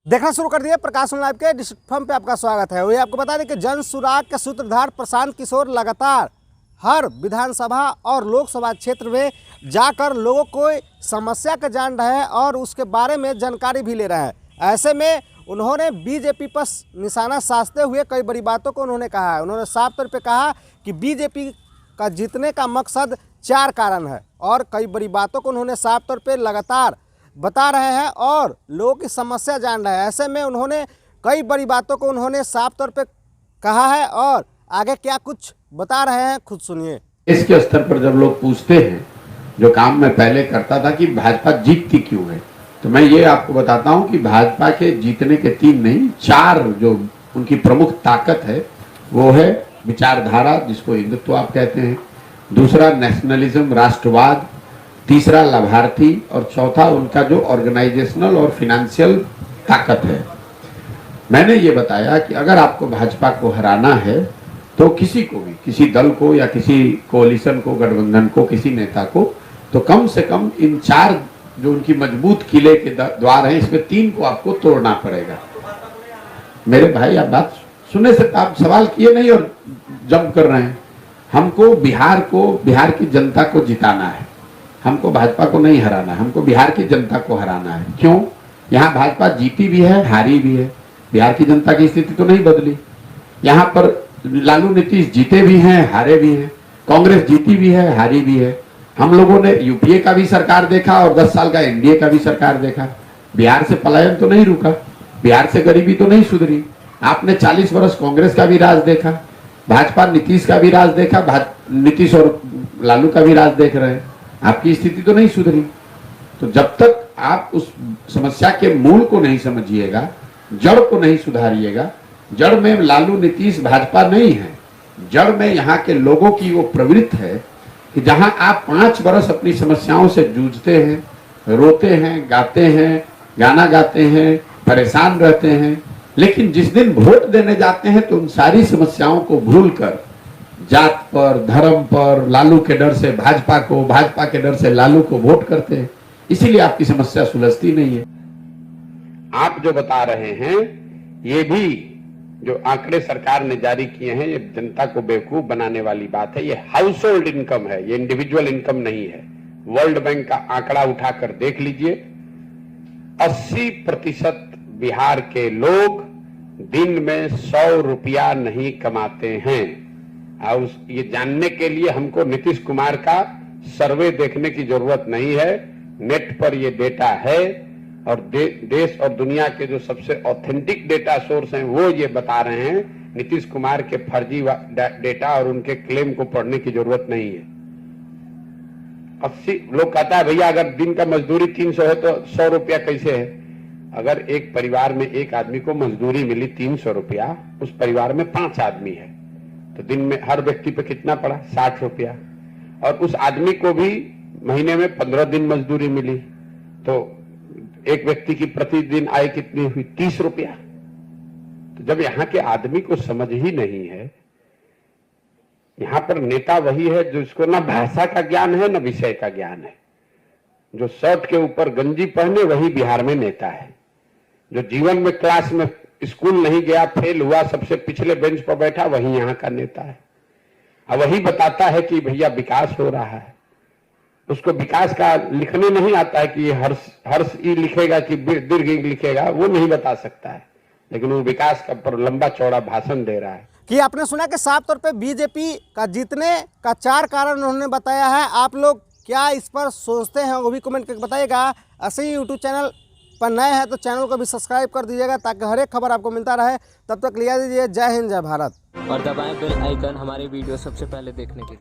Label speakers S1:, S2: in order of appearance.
S1: देखना शुरू कर दिए प्रकाश लाइव के डिस्ट्रिक्ट फॉर्म पे आपका स्वागत है। वही आपको बता दें कि जन सुराग के सूत्रधार प्रशांत किशोर लगातार हर विधानसभा और लोकसभा क्षेत्र में जाकर लोगों को समस्या का जान रहे हैं और उसके बारे में जानकारी भी ले रहे हैं। ऐसे में उन्होंने बीजेपी पर निशाना साधते हुए कई बड़ी बातों को उन्होंने कहा है। उन्होंने साफ तौर पे कहा कि बीजेपी का जीतने का मकसद 4 कारण है और कई बड़ी बातों को उन्होंने साफ तौर पे लगातार बता रहे हैं और लोगों की समस्या जान रहे हैं। ऐसे में उन्होंने कई बड़ी बातों को उन्होंने साफ तौर पे कहा है और आगे क्या कुछ बता रहे हैं खुद सुनिए।
S2: इसके स्तर पर जब लोग पूछते हैं, जो काम मैं पहले करता था कि भाजपा जीतती क्यों है, तो मैं ये आपको बताता हूं कि भाजपा के जीतने के 3 नहीं 4 जो उनकी प्रमुख ताकत है वो है विचारधारा, जिसको हिंदुत्व आप कहते हैं, दूसरा नेशनलिज्म राष्ट्रवाद, तीसरा लाभार्थी और चौथा उनका जो ऑर्गेनाइजेशनल और फिनेंशियल ताकत है। मैंने ये बताया कि अगर आपको भाजपा को हराना है तो किसी को भी, किसी दल को या किसी कोalition को, गठबंधन को, किसी नेता को, तो कम से कम इन 4 जो उनकी मजबूत किले के द्वार हैं, इसमें 3 को आपको तोड़ना पड़ेगा। मेरे भाई, आप बात सुनने से आप सवाल किए नहीं और जंप कर रहे हैं। हमको बिहार की जनता को जिताना है, हमको भाजपा को नहीं हराना है, हमको बिहार की जनता को हराना है। क्यों? यहाँ भाजपा जीती भी है, हारी भी है, बिहार की जनता की स्थिति तो नहीं बदली। यहाँ पर लालू नीतीश जीते भी हैं, हारे भी हैं, कांग्रेस जीती भी है, हारी भी है। हम लोगों ने यूपीए का भी सरकार देखा और 10 साल का एनडीए का भी सरकार देखा। बिहार से पलायन तो नहीं रुका, बिहार से गरीबी तो नहीं सुधरी। आपने 40 वर्ष कांग्रेस का भी राज देखा, भाजपा नीतीश का भी राज देखा, नीतीश और लालू का भी राज देख रहे हैं, आपकी स्थिति तो नहीं सुधरी। तो जब तक आप उस समस्या के मूल को नहीं समझिएगा, जड़ को नहीं सुधारिएगा, जड़ में लालू नीतीश भाजपा नहीं है, जड़ में यहाँ के लोगों की वो प्रवृत्ति है कि जहां आप 5 वर्ष अपनी समस्याओं से जूझते हैं, रोते हैं, गाते हैं, गाना गाते हैं, परेशान रहते हैं, लेकिन जिस दिन वोट देने जाते हैं तो उन सारी समस्याओं को भूलकर जात पर, धर्म पर, लालू के डर से भाजपा को, भाजपा के डर से लालू को वोट करते हैं। इसीलिए आपकी समस्या सुलझती नहीं है। आप जो बता रहे हैं, ये भी जो आंकड़े सरकार ने जारी किए हैं, ये जनता को बेवकूफ बनाने वाली बात है। ये हाउस होल्ड इनकम है, ये इंडिविजुअल इनकम नहीं है। वर्ल्ड बैंक का आंकड़ा उठाकर देख लीजिए, 80% बिहार के लोग दिन में 100 रुपया नहीं कमाते हैं। और ये जानने के लिए हमको नीतीश कुमार का सर्वे देखने की जरूरत नहीं है, नेट पर ये डेटा है और देश और दुनिया के जो सबसे ऑथेंटिक डेटा सोर्स हैं वो ये बता रहे हैं। नीतीश कुमार के फर्जी डेटा और उनके क्लेम को पढ़ने की जरूरत नहीं है। 80 लोग कहता है भैया अगर दिन का मजदूरी 300 है तो 100 रुपया कैसे है? अगर एक परिवार में एक आदमी को मजदूरी मिली 300 रुपया, उस परिवार में 5 आदमी है तो दिन में हर व्यक्ति पे कितना पड़ा? 60 रुपया। और उस आदमी को भी महीने में 15 दिन मजदूरी मिली तो एक व्यक्ति की प्रतिदिन आय कितनी हुई? 30 रुपया। तो जब यहाँ के आदमी को समझ ही नहीं है, यहाँ पर नेता वही है जिसको ना भाषा का ज्ञान है ना विषय का ज्ञान है। जो शर्ट के ऊपर गंजी पहने वही बिहार में नेता है। जो जीवन में क्लास में स्कूल नहीं गया, फेल हुआ, सबसे पिछले बेंच पर बैठा, वही यहाँ का नेता है। और वही बताता है कि भैया विकास हो रहा है। उसको विकास का लिखने नहीं आता है कि हर्ष ई लिखेगा कि दीर्घ ई लिखेगा, वो नहीं बता सकता है, लेकिन वो विकास का पर लंबा चौड़ा भाषण दे रहा है।
S1: कि आपने सुना कि साफ तौर पे बीजेपी का जीतने का 4 कारण उन्होंने बताया है। आप लोग क्या इस पर सोचते हैं वो भी कमेंट करके बताइएगा। ऐसे ही यूट्यूब चैनल पर नए हैं तो चैनल को भी सब्सक्राइब कर दीजिएगा ताकि हर एक खबर आपको मिलता रहे। तब तक लिया दीजिए। जय हिंद, जय भारत।
S3: और दबाएं बेल आइकन हमारी वीडियो सबसे पहले देखने के लिए।